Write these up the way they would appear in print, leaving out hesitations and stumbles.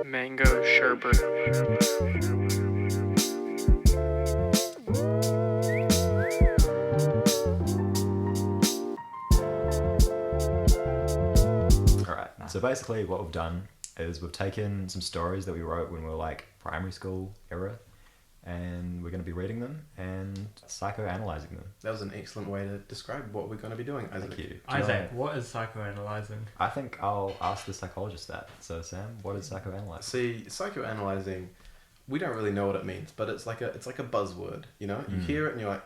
Mango sherbet. Alright, so basically what we've done is we've taken some stories that we wrote when we were like primary school era, and we're going to be reading them and psychoanalyzing them. That was an excellent way to describe what we're going to be doing, Isaac. Thank you. Isaac, what is psychoanalyzing? I think I'll ask the psychologist that. So Sam, what is psychoanalyzing? See, psychoanalyzing, we don't really know what it means, but it's like a buzzword, you know? You hear it and you're like,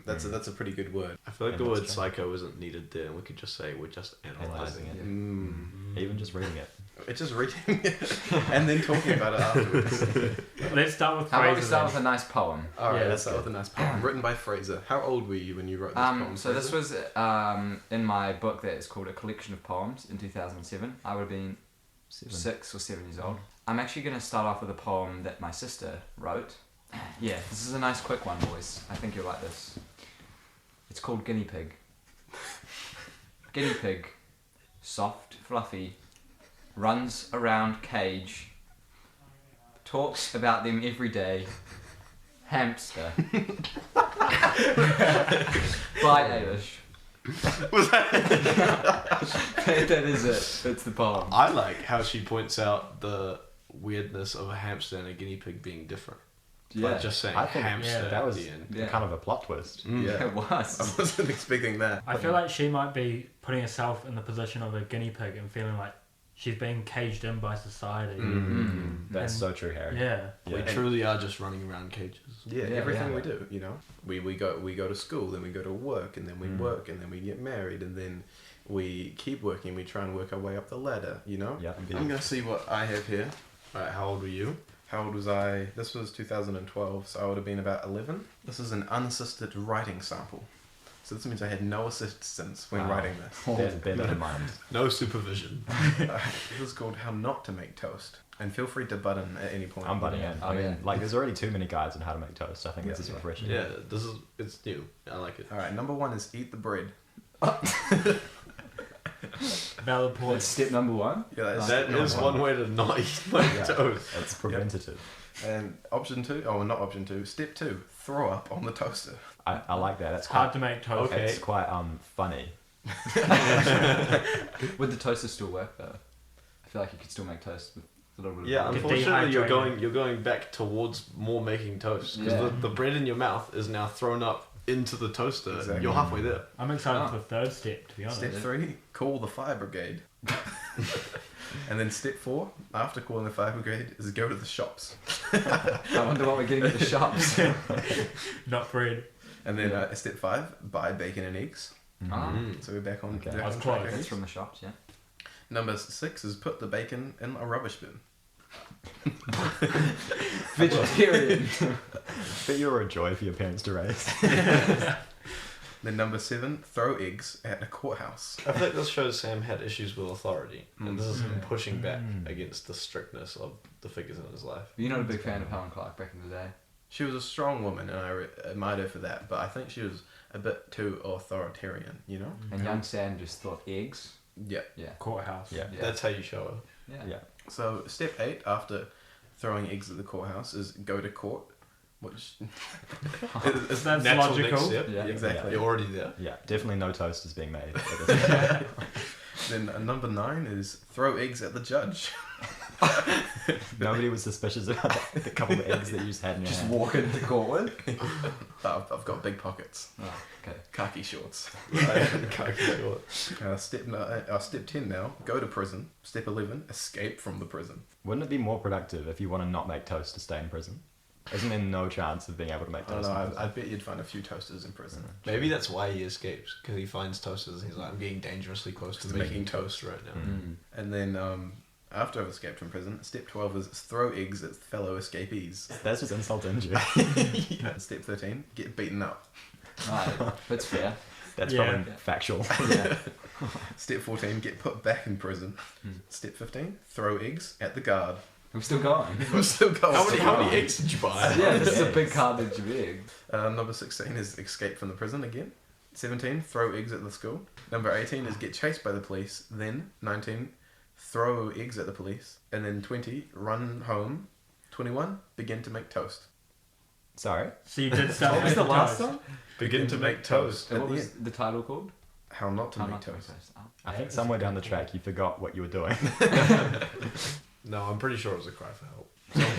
that's a pretty good word. I feel like Yeah, the that's word true. psycho isn't needed there, and we could just say we're just analysing it. Even just reading it. It's just reading it and then talking about it afterwards. Let's start with How about we Fraser start then. with a nice poem? Alright, Yeah, let's start with a nice poem. Written by Fraser. How old were you when you wrote this poem? So this Fraser? was in my book that is called A Collection of Poems in 2007. I would have been 6 or 7 years old. I'm actually going to start off with a poem that my sister wrote. Yeah, this is a nice quick one, boys. I think you'll like this. It's called Guinea Pig. Guinea pig, soft, fluffy, runs around cage, talks about them every day. Hamster. By Ailish. That is it. That's the poem. I like how she points out the weirdness of a hamster and a guinea pig being different. Yeah. Like just saying I think hamster that at was the end. Yeah. kind of a plot twist. Yeah. It was. I wasn't expecting that. I feel like she might be putting herself in the position of a guinea pig and feeling like she's being caged in by society. That's And- so true, Harry. Yeah. We Yeah. truly are just running around cages. Yeah, Yeah, everything yeah. we do, you know. We go to school, then we go to work, and then we work, and then we get married, and then we keep working. We try and work our way up the ladder, you know. Yeah. I'm gonna see what I have here. Alright, how old were you? How old was I? This was 2012, so I would have been about 11. This is an unassisted writing sample. So this means I had no assistance when Wow. writing this. Bear that in mind. No supervision. This is called How Not to Make Toast. And feel free to butt in at any point. I'm butting in. Oh, I mean, yeah. like, there's already too many guides on how to make toast. I think this is Yeah. refreshing. Yeah, it's new. I like it. Alright, number 1 is eat the bread. Valid That's point. step number 1. Yeah, that's That number is one way to not eat my toast. It's preventative. And option 2, oh, not option 2, step 2, throw up on the toaster. I like that. That's It's hard quite, to make toast. Okay. it's quite funny. Would the toaster still work though? I feel like you could still make toast with a little bit of Yeah, bread. unfortunately dehydrated. you're going back towards more making toast because Yeah. the bread in your mouth is now thrown up into the toaster. Exactly. You're halfway there. I'm excited Oh. for the third step, to be honest. Step 3, call the fire brigade. And then step 4, after calling the fire brigade, is go to the shops. I wonder what we're getting at the shops. Not bread. And then step 5, buy bacon and eggs. Ah, So we're back on, Okay. back I was on close. track. that's from the shops, yeah. Number 6 is put the bacon in a rubbish bin. Vegetarian. But you're a joy for your parents to raise. Then number 7, throw eggs at a courthouse. I think this shows Sam had issues with authority, and this is him pushing back against the strictness of the figures in his life. You're not a big fan of Helen Clark back in the day. She was a strong woman, and I admired her for that, but I think she was a bit too authoritarian, you know? And young Sam just thought eggs. Yeah. Yeah. Courthouse. Yeah. Yeah. That's how you show her. Yeah. Yeah. So step 8, after throwing eggs at the courthouse, is go to court, which is That's Natural logical. next step. Yeah. exactly. You're already there. Yeah, definitely no toast is being made. Then number 9 is throw eggs at the judge. Nobody was suspicious about the couple of eggs that you just had in your Just hand. walk into court with. I've got big pockets, Oh, okay. khaki shorts. Step 10 now, go to prison. Step 11, escape from the prison. Wouldn't it be more productive if you want to not make toast to stay in prison? Isn't there no chance of being able to make I don't toast? know, in prison? I bet you'd find a few toasters in prison. Maybe that's why he escapes, because he finds toasters and he's like, I'm getting dangerously close to making toast right now. And then after I've escaped from prison, step 12 is throw eggs at fellow escapees. That's just insult to injury. Step 13, get beaten up. Right. That's fair. That's Yeah. probably factual. Yeah. Step 14, get put back in prison. Step 15, throw eggs at the guard. We're still going. I'm still going. How many eggs did you buy? Yeah, this is a big cartridge of eggs. Number 16 is escape from the prison again. 17, throw eggs at the school. Number 18 is get chased by the police. Then 19, throw eggs at the police. And then 20, run home. 21, begin to make toast. Sorry. So you did start What was with the last toast. song? Begin to make toast. And At what the was end. the title called? How not to How make Not to Make toast. Toast. Oh. I think That somewhere is a down the good track you forgot what you were doing. No, I'm pretty sure it was a cry for help.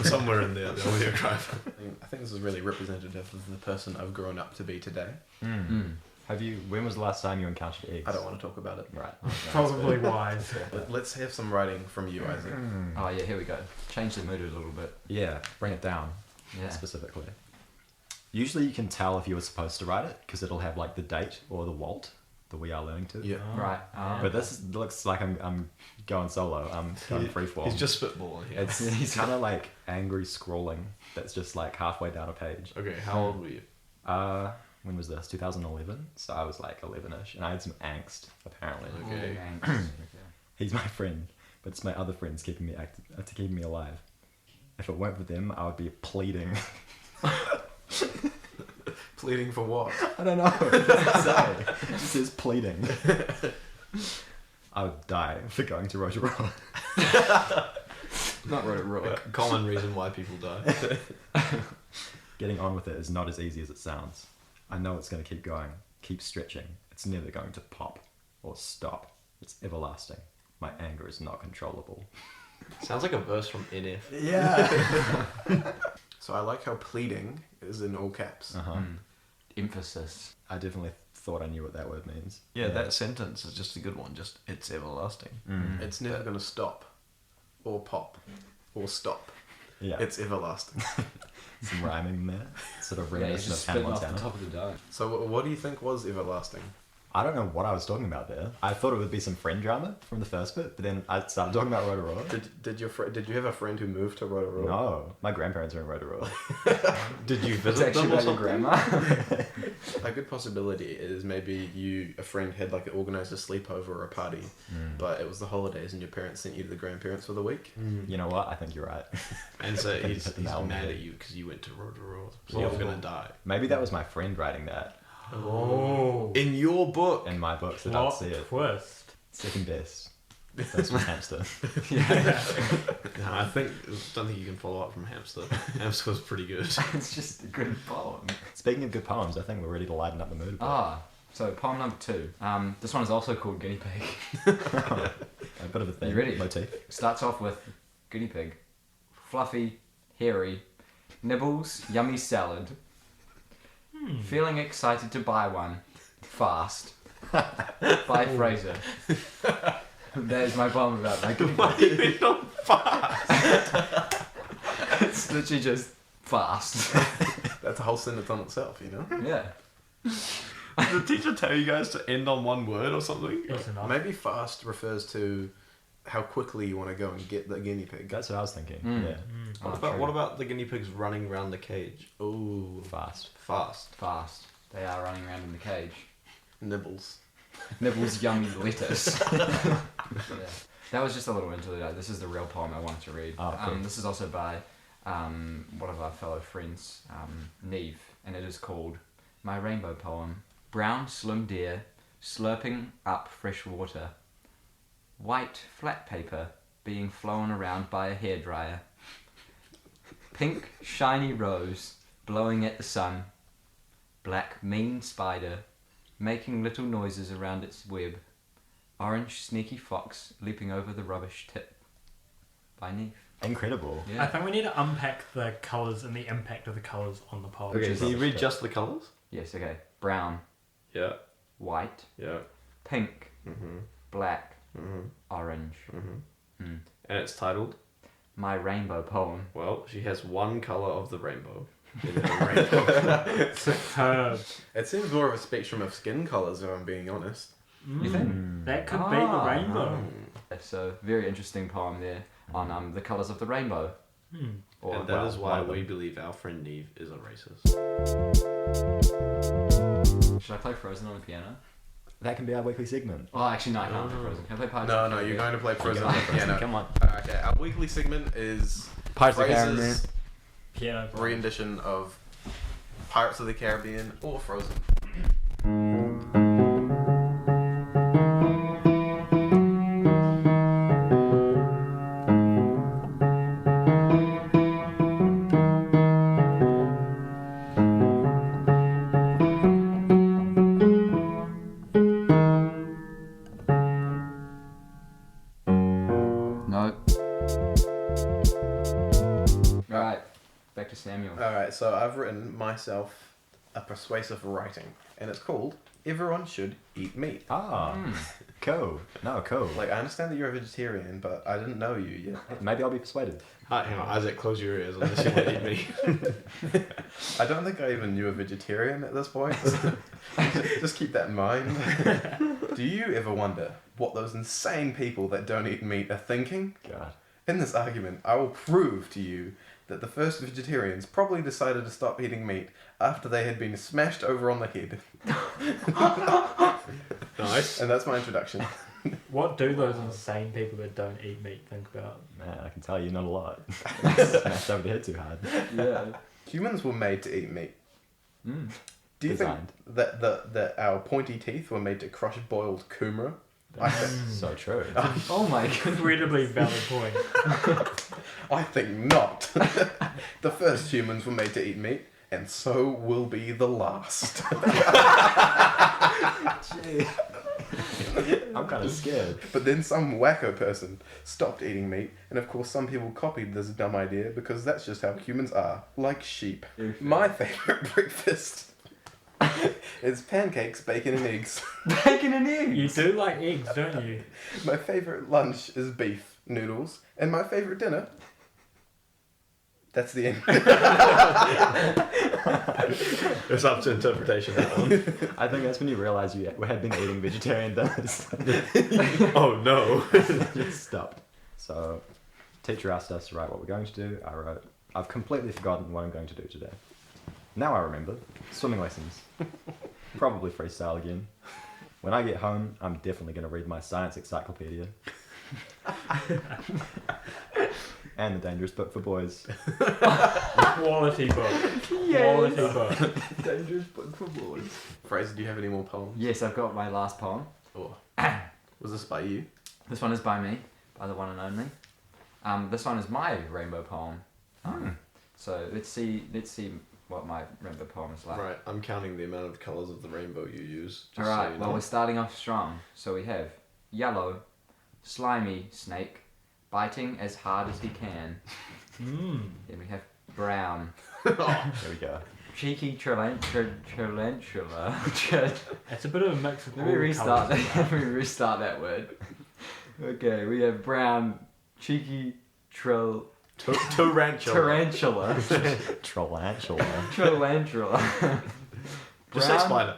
Somewhere in there, there'll be a cry for help. I think this is really representative of the person I've grown up to be today. When was the last time you encountered eggs? I don't want to talk about it. Right. Probably wise. Let's have some writing from you, Isaac. Oh yeah, here we go. Change the mood a little bit. Yeah, bring it down Yeah. specifically. Usually you can tell if you were supposed to write it because it'll have like the date or the Walt that we are learning to. Yeah. Right. But looks like I'm going solo. I'm going freeform. He's just spitballing here. It's kind of like angry scrawling that's just like halfway down a page. Okay, how old were you? When was this? 2011. So I was like 11ish, and I had some angst apparently. Okay. He's my friend, but it's my other friends keeping me alive. If it weren't for them, I would be pleading. Pleading for what? I don't know. It doesn't say. It just says pleading. I would die for going to Rotorua. Not Rotorua. Common reason why people die. Getting on with it is not as easy as it sounds. I know it's going to keep going, keep stretching. It's never going to pop or stop. It's everlasting. My anger is not controllable. Sounds like a verse from NF. Yeah. So I like how pleading is in all caps. Emphasis. I definitely thought I knew what that word means. Yeah, that sentence is just a good one. Just, it's everlasting. It's never going to stop or pop or stop. Yeah. It's everlasting. Some rhyming there. Sort of Yeah, reminiscent just of Hannah spitting off the Montana. top of the dome. So what do you think was everlasting? I don't know what I was talking about there. I thought it would be some friend drama from the first bit, but then I started talking about Rotorua. Did you have a friend who moved to Rotorua? No, my grandparents are in Rotorua. Did you It's visit actually them or about your something? grandma. A good possibility is maybe a friend had like organised a sleepover or a party, but it was the holidays and your parents sent you to the grandparents for the week. You know what? I think you're right. And so Think he's you hit the nail on the mad head. at you because you went to Rotorua. So you're going to die. Maybe that was my friend writing that Oh. In your book. in my book, so don't Plot see it. twist. Second best. First was hamster. No, I don't think you can follow up from Hamster. Hamster was pretty good. It's just a good poem. Speaking of good poems, I think we're ready to lighten up the mood a bit. So poem number 2. This one is also called Guinea Pig. A bit of a thing. You ready? Motif. Starts off with guinea pig. Fluffy, hairy, nibbles, yummy salad. Feeling excited to buy one. Fast. By Fraser. That is my poem about my guinea pig. It's literally just fast. That's a whole sentence on itself, you know? Yeah. Did the teacher tell you guys to end on one word or something? Close enough. Maybe fast refers to how quickly you want to go and get the guinea pig. That's what I was thinking. Yeah. What about the guinea pigs running around the cage? Ooh, Fast. Fast. Fast. They are running around in the cage. nibbles. Nibbles yummy lettuce. Yeah. That was just a little interlude. This is the real poem I wanted to read. Oh, cool. This is also by one of our fellow friends, Neve, and it is called My Rainbow Poem. Brown slim deer slurping up fresh water. White flat paper being flown around by a hairdryer. Pink shiny rose blowing at the sun. Black mean spider making little noises around its web. Orange sneaky fox leaping over the rubbish tip. By Neve. Incredible. I Yeah. think we need to unpack the colours and the impact of the colours on the poem. Okay, is can you rubbish read tip. just the colours? Yes, okay. Brown, Yeah. white, Yeah. pink, Mm-hmm. black, Mm-hmm. orange. Mm-hmm. Mm. And it's titled, My Rainbow Poem. well, she has one colour of the rainbow. In her rainbow. Superb. It seems more of a spectrum of skin colours, if I'm being honest. You think? That could be the Ah, rainbow. So, very interesting poem there on the colours of the rainbow. Or, And that well, is one why of them. we believe our friend Neve is a racist. Should I play Frozen on the piano? That can be our weekly segment. Oh, actually, no, I can't play Frozen. Can I play Pirates No, of the no, you're Caribbean? going to play Frozen Okay. on the piano. Come on. Okay, our weekly segment is Pirates of the Fraser's Piano. rendition of Pirates of the Caribbean or Frozen. No. Right, back to Samuel. Alright, so I've written myself a persuasive writing, and it's called Everyone Should Eat Meat. Ah, cool. No, cool. Like, I understand that you're a vegetarian, but I didn't know you yet. Maybe I'll be persuaded. Hang on, Isaac, close your ears unless you want to eat me. I don't think I even knew a vegetarian at this point. Just keep that in mind. Do you ever wonder what those insane people that don't eat meat are thinking? God. In this argument, I will prove to you that the first vegetarians probably decided to stop eating meat after they had been smashed over on the head. Nice. And that's my introduction. What do those insane people that don't eat meat think about? Man, I can tell you not a lot. Smashed over the head too hard. Yeah. Humans were made to eat meat. Mm. Do you Designed. think that our pointy teeth were made to crush boiled kumara? I think, So true. Oh my god. Incredibly valid point. I think not. The first humans were made to eat meat, and so will be the last. I'm kind of scared. But then some wacko person stopped eating meat, and of course some people copied this dumb idea because that's just how humans are, like sheep. My favourite breakfast is pancakes, bacon and eggs. Bacon and eggs. You do like eggs, don't you? My favourite lunch is beef noodles, and my favourite dinner... That's the end. It's up to interpretation, that one. I think that's when you realise you had been eating vegetarian dinners. Oh no. Just stopped. So, teacher asked us to write what we're going to do. I wrote, I've completely forgotten what I'm going to do today. Now I remember. Swimming lessons. Probably freestyle again. When I get home, I'm definitely going to read my science encyclopedia. And the Dangerous Book for Boys. Quality book. Quality book. Dangerous book for boys. Fraser, do you have any more poems? Yes, I've got my last poem. Or was this by you? This one is by me, by the one and only. This one is my rainbow poem. So let's see what my rainbow poem is like. Right, I'm counting the amount of colours of the rainbow you use. Just Alright, so you well know. we're starting off strong. So we have yellow, slimy snake, biting as hard as he can. Then we have brown, There we go. cheeky tarantula. It's a bit of a mix of Let me all restart colours. that. Let me restart that word. Okay, we have brown, cheeky Tarantula. tarantula. Trollantula. Tarantula. Just say spider.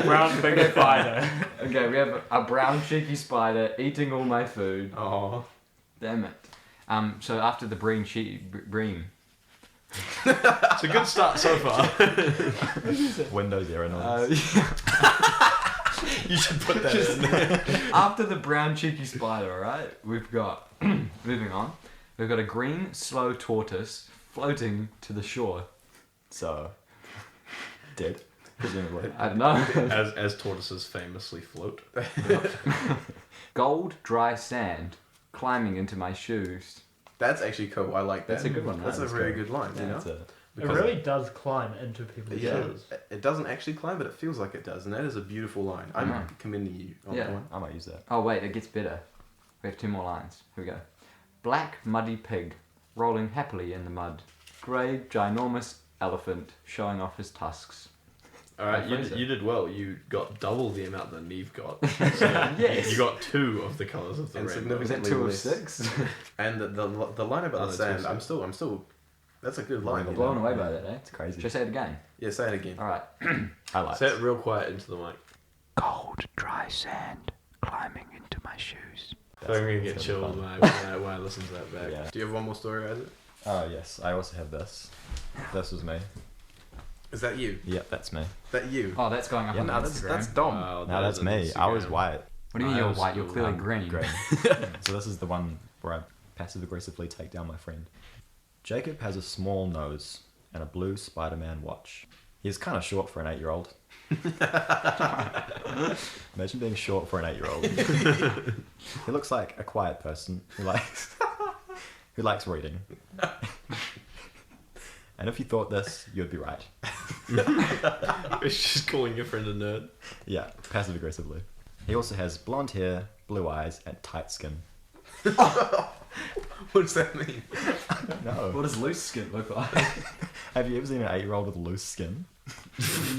Brown big spider. Okay, we have a brown cheeky spider eating all my food. Oh. Damn it. So after the bream. It's a good start so far. Windows error noise. You should put that in. After the brown cheeky spider, alright, we've got, moving on, we've got a green slow tortoise floating to the shore. So, dead, presumably. I don't know. As tortoises famously float. Gold dry sand climbing into my shoes. That's actually cool. I like that. That's a good one. That's a That's very cool. good line, you know? That's it. It really does climb into people's Yeah, shoes. it doesn't actually climb, but it feels like it does, and that is a beautiful line. I'm know. commending you on Yeah. that one. I might use that. Oh wait, it gets better. We have 2 more lines. Here we go. Black muddy pig rolling happily in the mud. Grey ginormous elephant showing off his tusks. Alright, Fraser. you did well. You got double the amount that Neve got. So Yes. You got 2 of the colours of the And rainbow. Was that significantly 2 of less. 6? And the line about Oh, the that's sand, I'm still. That's a good line. I'm you blown know? away by that, eh? It's crazy. Should I say it again? Yeah, say it again. Alright. I like Say it real quiet into the mic. Cold, dry sand climbing into my shoes. I'm going to get that's chilled fun. when I listen to that back. Yeah. Do you have one more story, Isaac? Oh, yes. I also have this. This was me. Is that you? Yep, that's me. Is that you? Oh, that's going up Yeah, on no, Instagram. That's Dom. Wow, No, that's is an me. I was Instagram. white. What do you mean I you're was white? You're cool. clearly I'm green. So this is the one where I passive aggressively take down my friend. Jacob has a small nose and a blue Spider-Man watch. He's kind of short for an 8-year-old. Imagine being short for an 8-year-old. He looks like a quiet person who likes reading. And if you thought this, you'd be right. It's just calling your friend a nerd. Yeah, passive aggressively. He also has blonde hair, blue eyes, and tight skin. What does that mean? No. What does loose skin look like? Have you ever seen an 8-year-old with loose skin?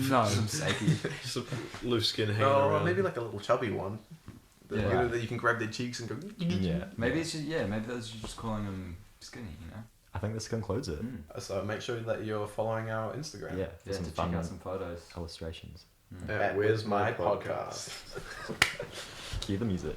No, Sakey. Just a loose skin hanging Oh, around. maybe like a little chubby one. Yeah. You know, that you can grab their cheeks and go. Yeah. Maybe it's just, maybe that's just calling them skinny, you know? I think this concludes it. So make sure that you're following our Instagram. Yeah. Yeah, Some to fun check out some photos. illustrations. At Where's My Podcast. Cue the music.